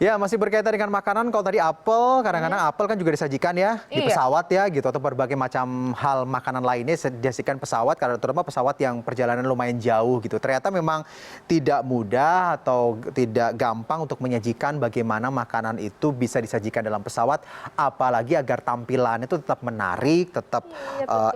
Ya, masih berkaitan dengan makanan. Kalau tadi apel, kadang-kadang apel kan juga disajikan ya di pesawat ya gitu, atau berbagai macam hal makanan lainnya disajikan pesawat, karena terutama pesawat yang perjalanan lumayan jauh gitu. Ternyata memang tidak mudah atau tidak gampang untuk menyajikan bagaimana makanan itu bisa disajikan dalam pesawat, apalagi agar tampilannya itu tetap menarik, tetap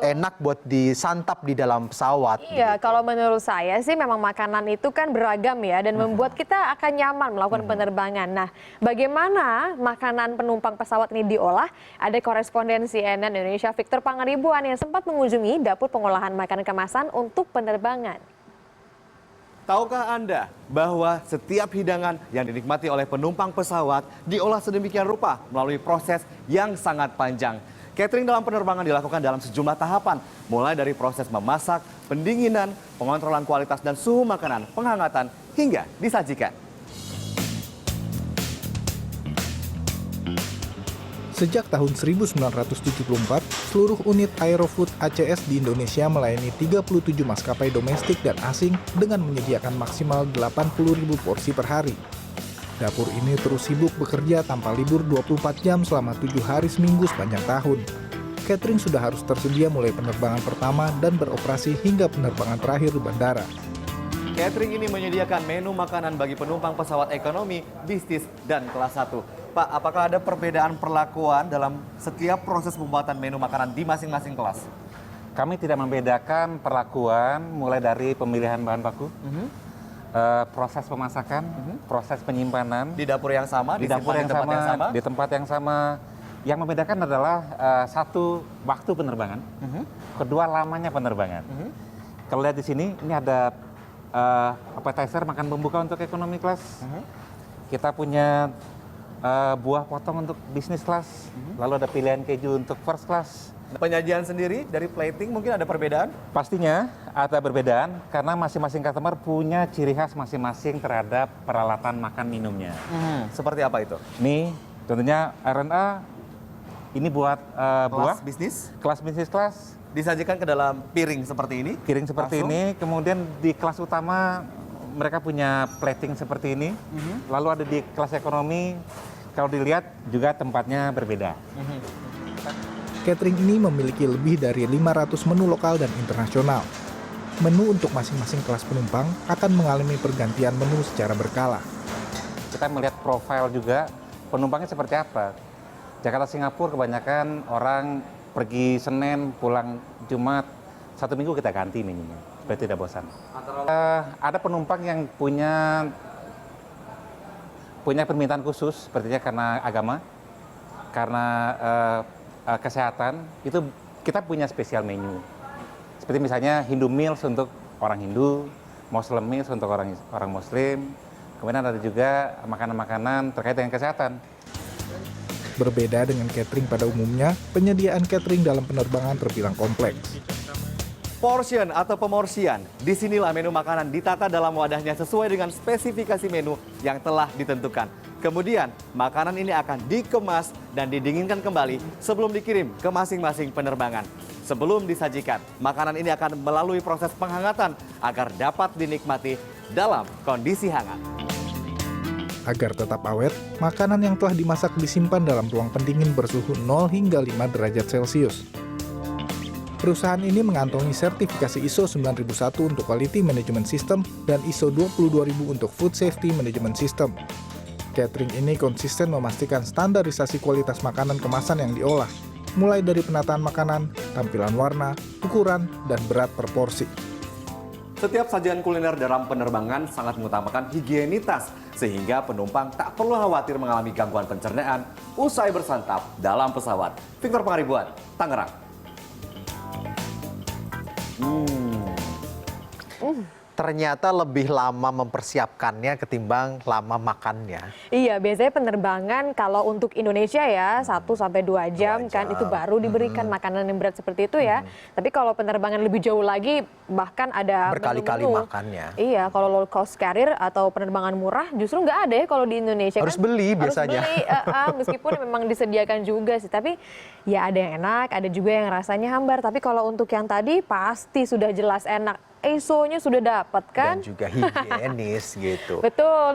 enak buat disantap di dalam pesawat. Iya, kalau menurut saya sih memang makanan itu kan beragam ya dan membuat kita akan nyaman melakukan penerbangan. Nah, bagaimana makanan penumpang pesawat ini diolah? Ada koresponden CNN Indonesia Victor Pangaribuan yang sempat mengunjungi dapur pengolahan makanan kemasan untuk penerbangan. Tahukah Anda bahwa setiap hidangan yang dinikmati oleh penumpang pesawat diolah sedemikian rupa melalui proses yang sangat panjang? Catering dalam penerbangan dilakukan dalam sejumlah tahapan, mulai dari proses memasak, pendinginan, pengontrolan kualitas dan suhu makanan, penghangatan, hingga disajikan. Sejak tahun 1974, seluruh unit Aerofood ACS di Indonesia melayani 37 maskapai domestik dan asing dengan menyediakan maksimal 80.000 porsi per hari. Dapur ini terus sibuk bekerja tanpa libur 24 jam selama 7 hari seminggu sepanjang tahun. Catering sudah harus tersedia mulai penerbangan pertama dan beroperasi hingga penerbangan terakhir di bandara. Catering ini menyediakan menu makanan bagi penumpang pesawat ekonomi, bisnis, dan kelas 1. Pak, apakah ada perbedaan perlakuan dalam setiap proses pembuatan menu makanan di masing-masing kelas? Kami tidak membedakan perlakuan mulai dari pemilihan bahan baku, proses pemasakan, proses penyimpanan. Di dapur yang sama, di dapur yang sama, di tempat yang sama. Yang membedakan adalah satu, waktu penerbangan, kedua, lamanya penerbangan. Kalau lihat di sini, ini ada appetizer, makan pembuka untuk ekonomi kelas. Kita punya buah potong untuk bisnis class, lalu ada pilihan keju untuk first class. Penyajian sendiri dari plating mungkin ada perbedaan? Pastinya ada perbedaan karena masing-masing customer punya ciri khas masing-masing terhadap peralatan makan minumnya. Seperti apa itu? Nih, tentunya R&A ini buat buah bisnis, kelas bisnis kelas. Disajikan ke dalam piring seperti ini. Piring seperti ini, kemudian di kelas utama mereka punya plating seperti ini. Lalu ada di kelas ekonomi, kalau dilihat juga tempatnya berbeda. Catering ini memiliki lebih dari 500 menu lokal dan internasional. Menu untuk masing-masing kelas penumpang akan mengalami pergantian menu secara berkala. Kita melihat profil juga penumpangnya seperti apa. Jakarta Singapura kebanyakan orang pergi Senin, pulang Jumat, 1 minggu kita ganti menunya, supaya tidak bosan. Ada penumpang yang punya permintaan khusus, sepertinya karena agama, karena kesehatan, itu kita punya spesial menu. Seperti misalnya Hindu Meals untuk orang Hindu, Muslim Meals untuk orang Muslim, kemudian ada juga makanan-makanan terkait dengan kesehatan. Berbeda dengan catering pada umumnya, penyediaan catering dalam penerbangan terbilang kompleks. Portion atau pemorsian, disinilah menu makanan ditata dalam wadahnya sesuai dengan spesifikasi menu yang telah ditentukan. Kemudian, makanan ini akan dikemas dan didinginkan kembali sebelum dikirim ke masing-masing penerbangan. Sebelum disajikan, makanan ini akan melalui proses penghangatan agar dapat dinikmati dalam kondisi hangat. Agar tetap awet, makanan yang telah dimasak disimpan dalam ruang pendingin bersuhu 0 hingga 5 derajat Celcius. Perusahaan ini mengantongi sertifikasi ISO 9001 untuk Quality Management System dan ISO 22000 untuk Food Safety Management System. Catering ini konsisten memastikan standarisasi kualitas makanan kemasan yang diolah, mulai dari penataan makanan, tampilan warna, ukuran, dan berat per porsi. Setiap sajian kuliner dalam penerbangan sangat mengutamakan higienitas, sehingga penumpang tak perlu khawatir mengalami gangguan pencernaan usai bersantap dalam pesawat. Victor Pangaribuan, Tangerang. Ternyata lebih lama mempersiapkannya ketimbang lama makannya. Iya, biasanya penerbangan kalau untuk Indonesia ya 1-2 jam kan itu baru diberikan makanan yang berat seperti itu ya. Tapi kalau penerbangan lebih jauh lagi bahkan ada berkali-kali menu-menu. makannya. Iya, kalau low cost carrier atau penerbangan murah justru nggak ada ya kalau di Indonesia. Harus kan beli biasanya. Harus beli, meskipun memang disediakan juga sih. Tapi ya ada yang enak, ada juga yang rasanya hambar. Tapi kalau untuk yang tadi pasti sudah jelas enak. ISO-nya sudah dapat kan? Dan juga higienis gitu. Betul.